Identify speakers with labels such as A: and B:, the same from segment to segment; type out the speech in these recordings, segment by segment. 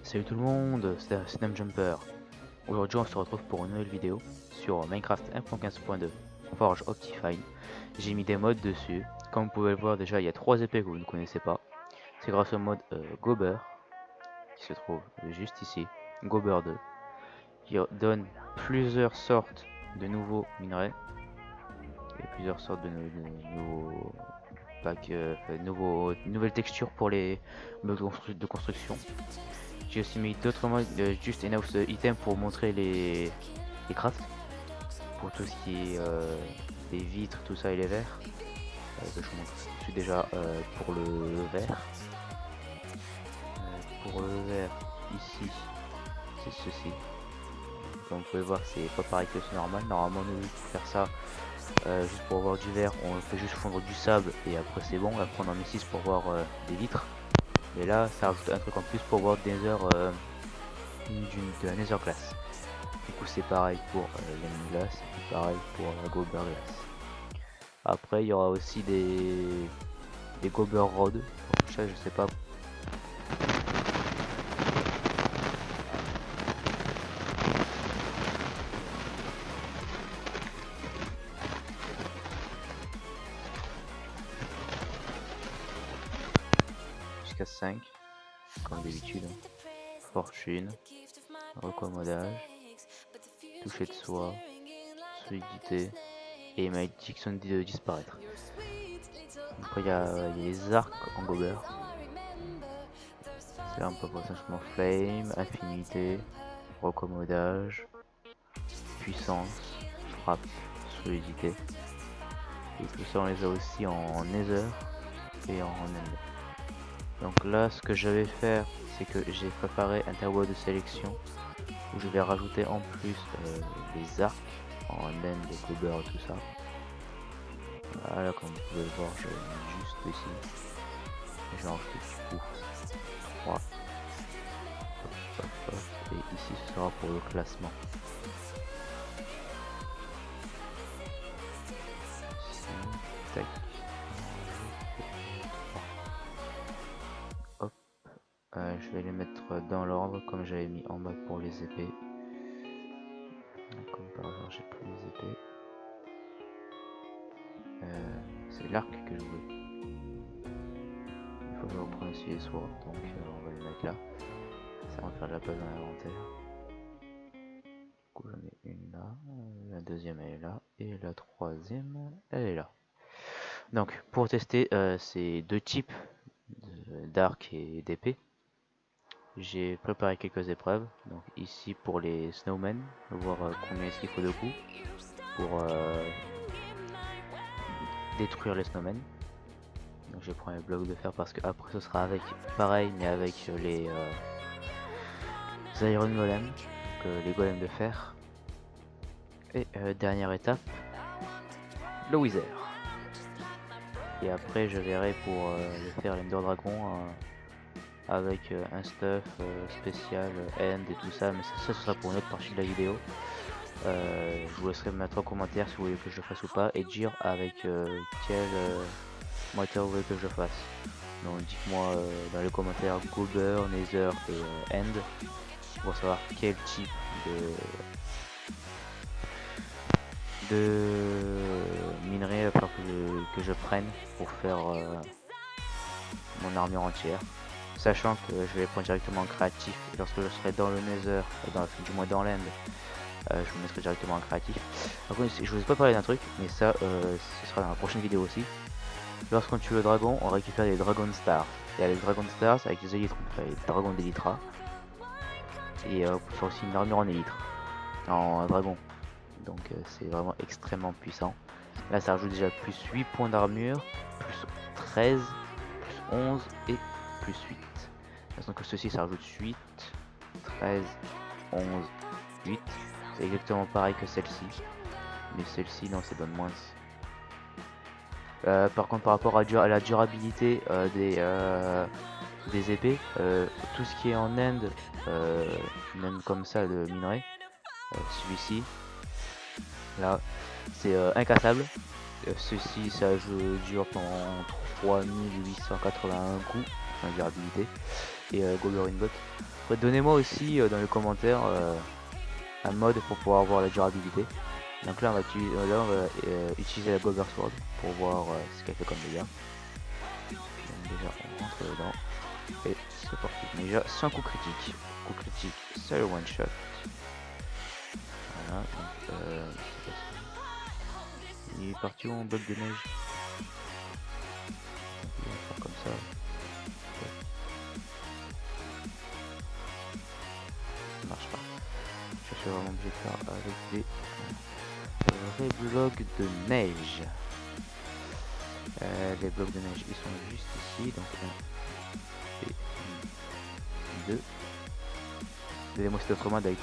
A: Salut tout le monde, c'est Snap Jumper. Aujourd'hui on se retrouve pour une nouvelle vidéo sur Minecraft 1.15.2 Forge Optifine. J'ai mis des mods dessus. Comme vous pouvez le voir déjà il y a 3 épées que vous ne connaissez pas. C'est grâce au mode Gober qui se trouve juste ici, Gober 2, qui donne plusieurs sortes de nouveaux minerais et plusieurs sortes de nouveaux packs, nouvelles textures pour les blocs de construction. J'ai aussi mis d'autres modes, juste enough item pour montrer les crafts, pour tout ce qui est les vitres, tout ça et les verres. Je vous montre tout de suite déjà pour le verre. Pour le verre, ici, c'est ceci. Comme vous pouvez voir, c'est pas pareil que c'est normal. Normalement, nous, pour faire ça, juste pour avoir du verre, on fait juste fondre du sable et après c'est bon. Après, on en met 6 pour voir des vitres. Et là, ça rajoute un truc en plus pour voir des heures de la Nether Glass. Du coup c'est pareil pour la mine glace et pareil pour la Gober glace. Après il y aura aussi des Gober Rod. Ça je sais pas. Jusqu'à 5 comme d'habitude. Fortune, recommodage, toucher de soie, solidité et malédiction de disparaître. Après il y a les arcs en Gober. C'est là on peut voir simplement flame, affinité, recommodage, puissance, frappe, solidité. Et tout ça on les a aussi en Nether et en Ender. Donc là ce que je vais faire c'est que j'ai préparé un tableau de sélection où je vais rajouter en plus les arcs en End, des Gober et tout ça. Voilà, comme vous pouvez le voir, je mets juste ici. Et je vais en rajouter du coup 3. Hop, hop, hop. Et ici ce sera pour le classement. Ici, tac. Hop. Je vais les mettre dans l'ordre comme j'avais mis en bas pour les épées. Comme par hasard j'ai pris les épées. C'est l'arc que je veux. Il faut que je reprenne aussi les swords, donc on va les mettre là. Ça va faire de la place dans l'inventaire. Du coup j'en ai une là, la deuxième elle est là, et la troisième elle est là. Donc pour tester ces deux types d'arc et d'épée, j'ai préparé quelques épreuves. Donc ici pour les snowmen, voir combien est-ce qu'il faut de coups pour détruire les snowmen. Donc je prends les blocs de fer parce que après ce sera avec pareil mais avec les iron golems, donc les golems de fer. Et dernière étape, le wither. Et après je verrai pour faire l'Ender Dragon avec un stuff spécial end et tout ça, mais ça ce sera pour une autre partie de la vidéo. Je vous laisserai mettre en commentaire si vous voulez que je le fasse ou pas et dire avec quel moteur vous voulez que je le fasse. Donc dites-moi dans les commentaires Gober, Nether et End pour savoir quel type de minerai il va falloir que je prenne pour faire mon armure entière. Sachant que je vais les prendre directement en créatif et lorsque je serai dans le Nether, du moins dans l'End, je vous mettrai directement en créatif. Par contre, je vous ai pas parlé d'un truc, mais ça ce sera dans la prochaine vidéo aussi. Lorsqu'on tue le dragon, on récupère les Dragon Stars. Et avec Dragon Stars, avec les élytres, on fait les dragons d'Elytra. Et on peut faire aussi une armure en élytre, en dragon. Donc c'est vraiment extrêmement puissant. Là ça rajoute déjà plus 8 points d'armure, plus 13, plus 11 et plus 8. Donc ceci ça rajoute 8, 13, 11, 8. C'est exactement pareil que celle-ci. Mais celle-ci non, c'est donne moins. Par contre par rapport à la durabilité des épées, tout ce qui est en end, même comme ça de minerai, celui-ci, là, c'est incassable. Ceci ça dure pendant 3881 coups en durabilité. Et Gober Ingot. Donnez-moi aussi dans les commentaires un mode pour pouvoir voir la durabilité. Donc là on va utiliser la Gober Sword pour voir ce qu'elle fait comme dégâts. Donc déjà on rentre dedans et c'est parti. Déjà sans coup critique. Coup critique c'est le one shot. Voilà, donc il est parti où en bloc de neige. Donc, il va faire comme ça. Ça marche pas. Je suis vraiment obligé de faire avec des vrais blocs de neige. Les blocs de neige ils sont juste ici, donc 1 et 2. Donnez-moi cet autre mode avec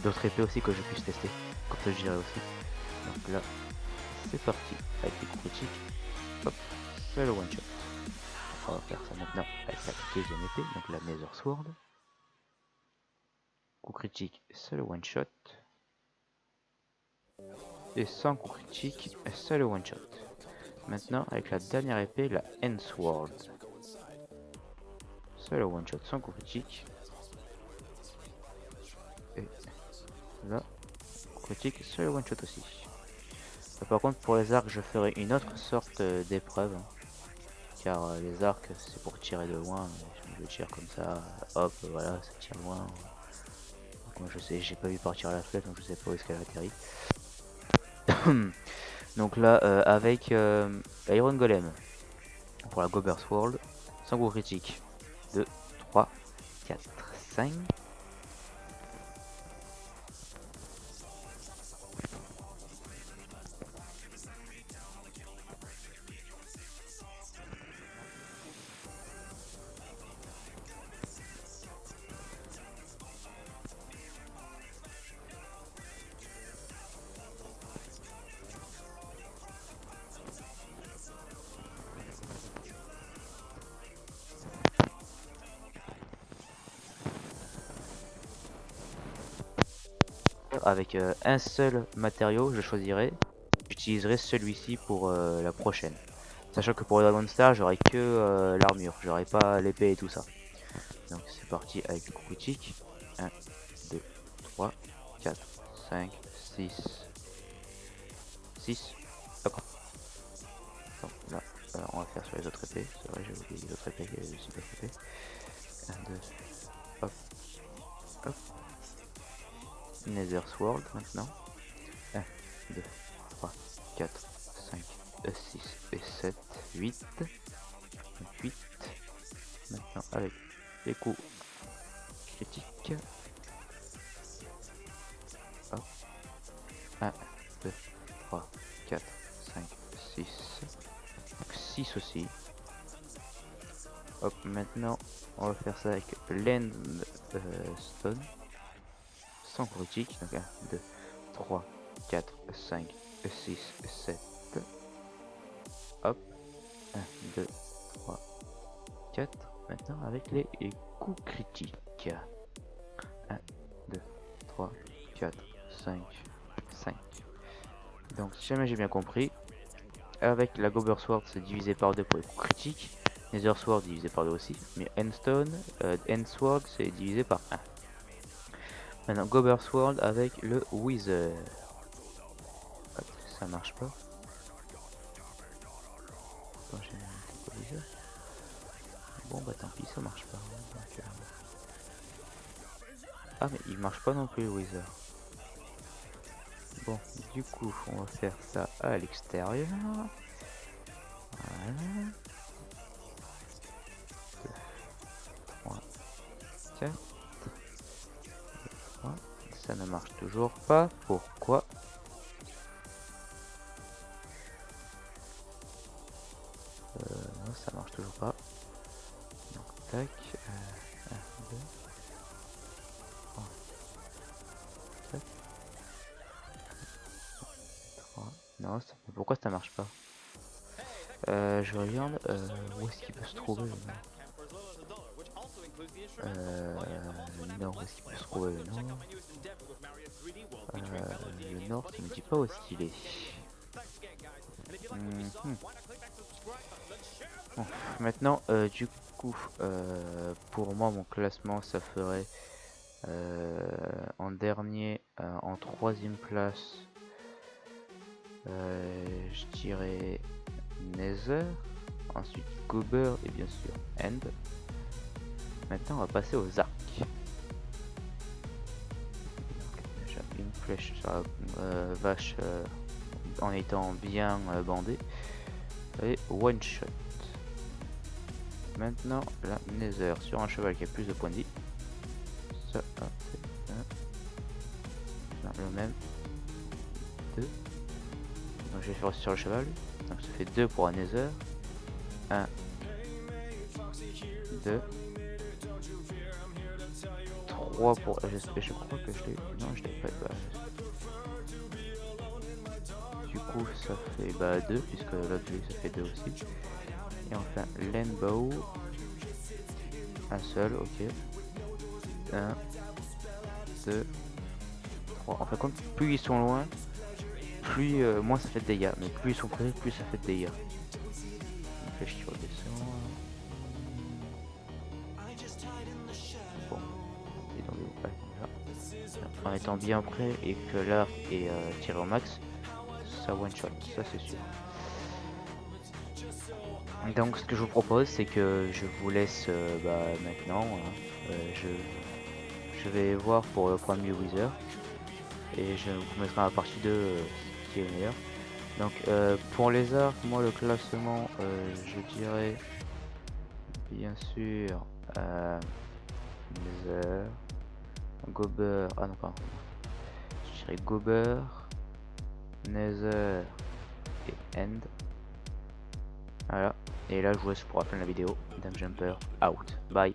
A: d'autres épées aussi que je puisse tester, comme ça je dirais aussi. Donc là c'est parti avec des coups critiques. Hop, c'est le one shot. On va faire ça maintenant avec la deuxième épée, donc la Nether Sword. Coup critique, c'est le one shot. Et sans coup critique, c'est le one shot. Maintenant avec la dernière épée, la End Sword. C'est le one shot sans coup critique. Et là, coup critique, c'est le one shot aussi. Par contre pour les arcs je ferai une autre sorte d'épreuve. Car les arcs c'est pour tirer de loin. Je tire comme ça, hop, voilà, ça tire loin. Donc, moi je sais, j'ai pas vu partir à la flèche donc je sais pas où est-ce qu'elle atterrit. Donc là avec Iron Golem pour la Gober Sword, sans coup critique. 2, 3, 4, 5. Avec un seul matériau, je choisirai. J'utiliserai celui-ci pour la prochaine. Sachant que pour le Dragon Star, j'aurai que l'armure, j'aurai pas l'épée et tout ça. Donc c'est parti avec le coup critique. 1, 2, 3, 4, 5, 6. 6. D'accord. Donc là, on va faire sur les autres épées. C'est vrai, j'ai oublié les autres épées, les super épées. 1, 2, hop, hop. Nether Sword maintenant. 1, 2, 3, 4, 5, 6 et 7, 8. 8. Maintenant avec les coups critiques. Hop. 1, 2, 3, 4, 5, 6. Donc 6 aussi. Hop, maintenant on va faire ça avec l'End Stone. Sans critique. Donc 1, 2, 3, 4, 5, 6, 7. Hop. 1, 2, 3, 4. Maintenant avec les coups critiques. 1, 2, 3, 4, 5, 5. Donc si jamais j'ai bien compris, avec la Gober Sword c'est divisé par 2 pour les coups critiques. Nether Sword divisé par 2 aussi. Mais End Sword c'est divisé par 1. Maintenant Gober Sword avec le Wither. Hop, ça marche pas. Attends, bon bah tant pis, ça marche pas. Donc, ah mais il marche pas non plus le Wither. Bon, du coup on va faire ça à l'extérieur. Voilà. 2, 3, 4. 3. Ça ne marche toujours pas. Pourquoi? Non, ça marche toujours pas. Donc tac. 1, 2, 3, 4, 3. Non, pourquoi ça marche pas? Je regarde où est-ce qu'il peut se trouver le nord, où est-ce qu'il peut se trouver le nord? Le nord, ça me dit pas où est-ce qu'il est. Bon, maintenant, du coup, pour moi, mon classement, ça ferait en dernier, en troisième place, je dirais Nether, ensuite Gober et bien sûr End. Maintenant, on va passer aux arcs. Déjà une flèche sur la vache en étant bien bandé et one shot. Maintenant, la Nether sur un cheval qui a plus de points de vie. Ça, c'est le même. 2. Donc je vais faire aussi sur le cheval. Donc ça fait 2 pour un Nether. 1, 2, 3 pour. Je crois que je l'ai. Non, je l'ai pas. Du coup, ça fait 2, puisque l'autre ça fait 2 aussi. Et enfin, Landbow. Un seul, ok. 1, 2, 3. En fait, comme plus ils sont loin, plus moins ça fait de dégâts. Mais plus ils sont près, plus ça fait de dégâts. Une flèche qui redescend. Bon. Et donc, en étant bien prêt et que l'arc est tiré au max, ça one shot, ça c'est sûr. Donc ce que je vous propose, c'est que je vous laisse maintenant. Je vais voir pour le premier Wither et je vous mettrai la partie 2 ce qui est meilleur. Donc pour les arcs, moi le classement, je dirais bien sûr Nether, Gober, ah non pardon, je dirais Gober, Nether et End. Voilà, et là je vous laisse pour la fin de la vidéo. Dump Jumper out, bye.